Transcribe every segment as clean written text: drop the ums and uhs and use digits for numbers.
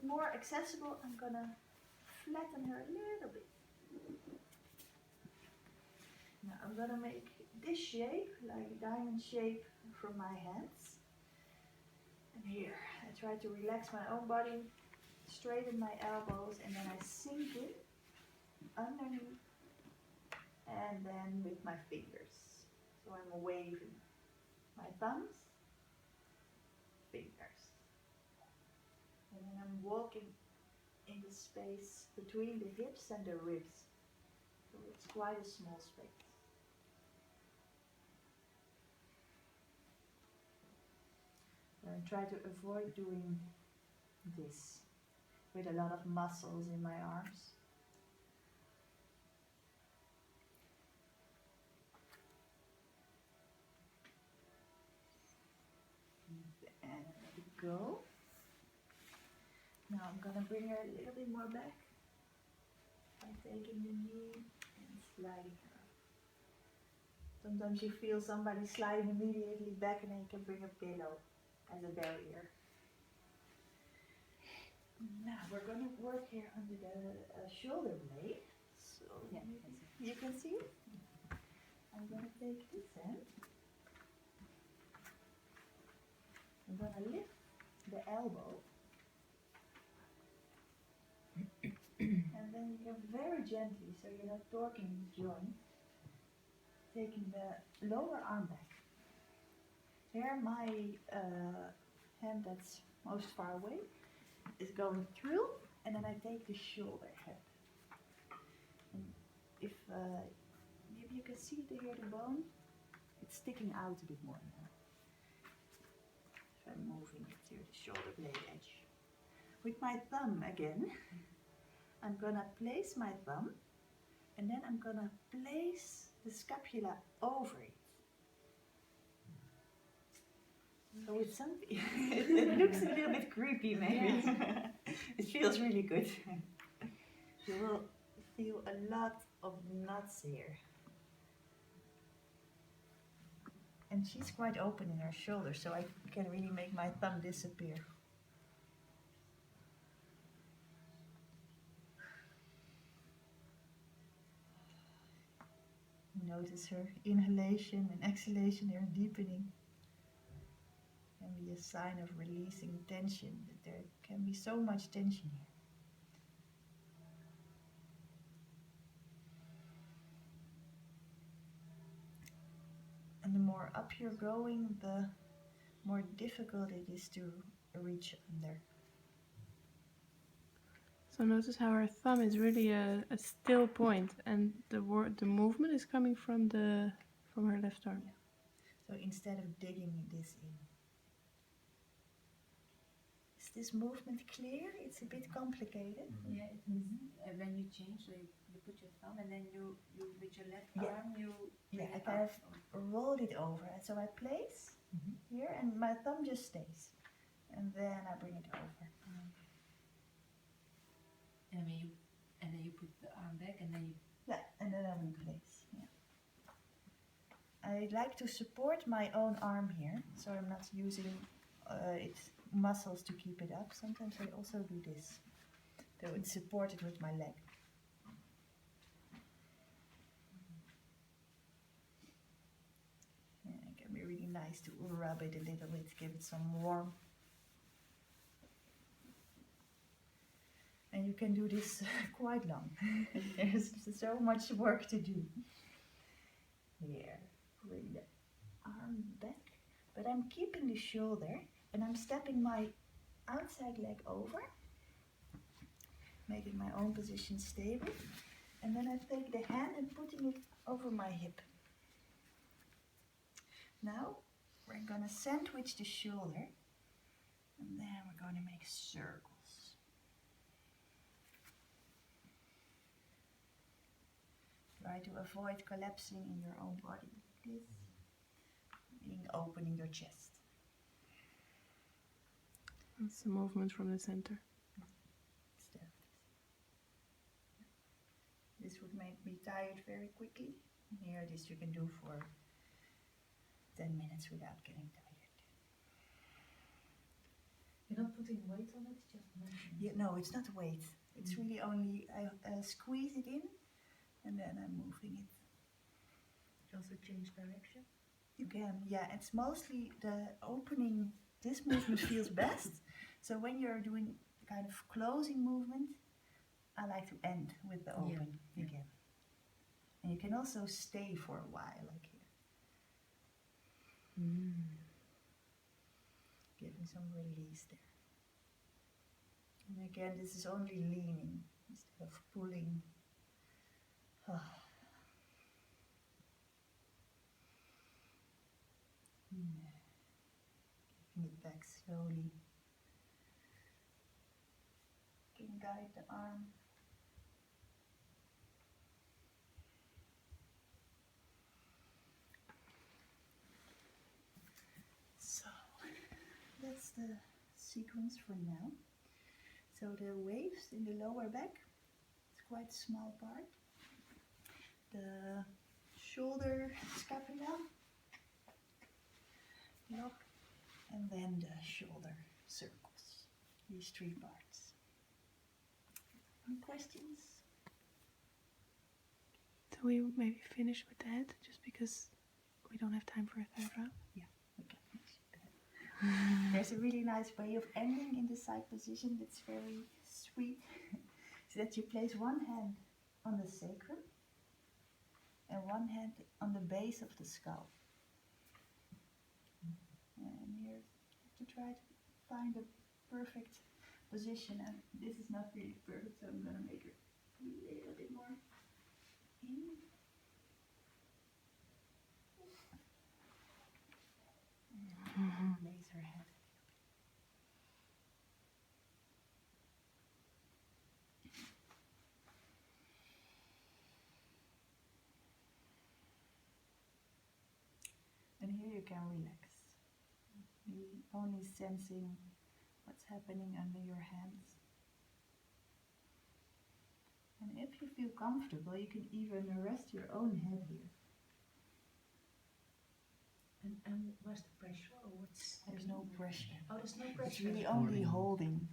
more accessible, I'm gonna flatten her a little bit. Now I'm gonna make this shape, like a diamond shape from my hands. And here, I try to relax my own body, straighten my elbows, and then I sink in underneath, and then with my fingers. So I'm waving my thumbs, fingers. And then I'm walking in the space between the hips and the ribs. So it's quite a small space. I try to avoid doing this with a lot of muscles in my arms. And let it go. Now I'm gonna bring her a little bit more back by taking the knee and sliding her up. Sometimes you feel somebody sliding immediately back, and then you can bring a pillow as a barrier. Now we're gonna work here under the shoulder blade. So Yeah, you can see it. I'm gonna take this hand. I'm gonna lift the elbow. And then you can very gently, so you're not torquing the joint, taking the lower arm back. Here my hand that's most far away is going through, and then I take the shoulder head. And if maybe you can see here the bone, it's sticking out a bit more now. So I'm moving it to the shoulder blade edge. With my thumb again, I'm gonna place my thumb, and then I'm gonna place the scapula over it. So it's something, it looks a little bit creepy maybe. Yeah. It feels really good. You will feel a lot of knots here. And she's quite open in her shoulder, so I can really make my thumb disappear. Notice her inhalation and exhalation, they're deepening. Can be a sign of releasing tension, that there can be so much tension here. And the more up you're going, the more difficult it is to reach under. So notice how her thumb is really a still point, and the movement is coming from her left arm. Yeah. So instead of digging this in. Is this movement clear? It's a bit complicated. Yeah, it is. When you change, so you put your thumb, and then you with your left arm, you bring I it kind up. of rolled it over. So I place here, and my thumb just stays. And then I bring it over. And then you put the arm back, and then you... Yeah, and then I replace. Yeah. I like to support my own arm here, so I'm not using its muscles to keep it up. Sometimes I also do this, so it's supported with my leg. Yeah, it can be really nice to rub it a little bit, give it some warmth. And you can do this quite long. There's so much work to do. Here, bring the arm back, but I'm keeping the shoulder, and I'm stepping my outside leg over, making my own position stable, and then I take the hand and putting it over my hip. Now we're gonna sandwich the shoulder, and then we're gonna make circles. Try to avoid collapsing in your own body like this, being open in your chest. That's the movement from the center. This would make me tired very quickly. Here, this you can do for 10 minutes without getting tired. You're not putting weight on it, just motion. Yeah, no, it's not weight. It's really only I squeeze it in, and then I'm moving it. You also change direction. You can, yeah. It's mostly the opening. This movement feels best. So when you're doing kind of closing movement, I like to end with the open again. And you can also stay for a while, like here. Giving some release there. And again, this is only leaning instead of pulling. Giving it back slowly. You can guide the arm. So, that's the sequence for now. So the waves in the lower back, it's quite a small part. The shoulder scapula, lock, and then the shoulder circles. These three parts. Any questions? So we maybe finish with the head, just because we don't have time for a third round. Okay. There's a really nice way of ending in the side position that's very sweet. So that you place one hand on the sacrum and one hand on the base of the skull. And here you have to try to find a perfect position, and this is not really perfect, so I'm going to make it a little bit more in. And raise her head. And here you can relax. Really only sensing what's happening under your hands. And if you feel comfortable, you can even rest your own head here. And what's the pressure, or what's? There's no pressure. Oh, there's no It's pressure. really only holding.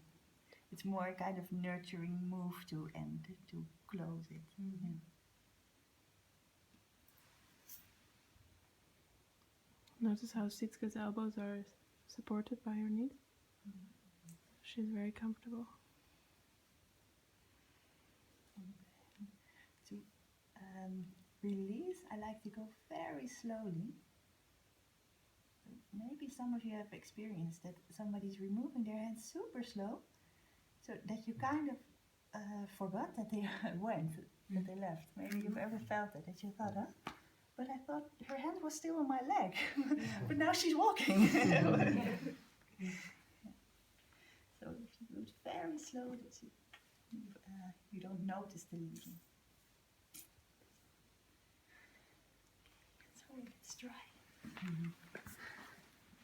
It's more a kind of nurturing move to end, to close it. Yeah. Notice how Sitska's elbows are supported by her knees. She's very comfortable. To release, I like to go very slowly. Maybe some of you have experienced that somebody's removing their hands super slow, so that you kind of forgot that they went, that they left. Maybe you've ever felt it, that you thought, but I thought her hand was still on my leg, but now she's walking. So if you do it very slow, that you don't notice the leaving. So let's try.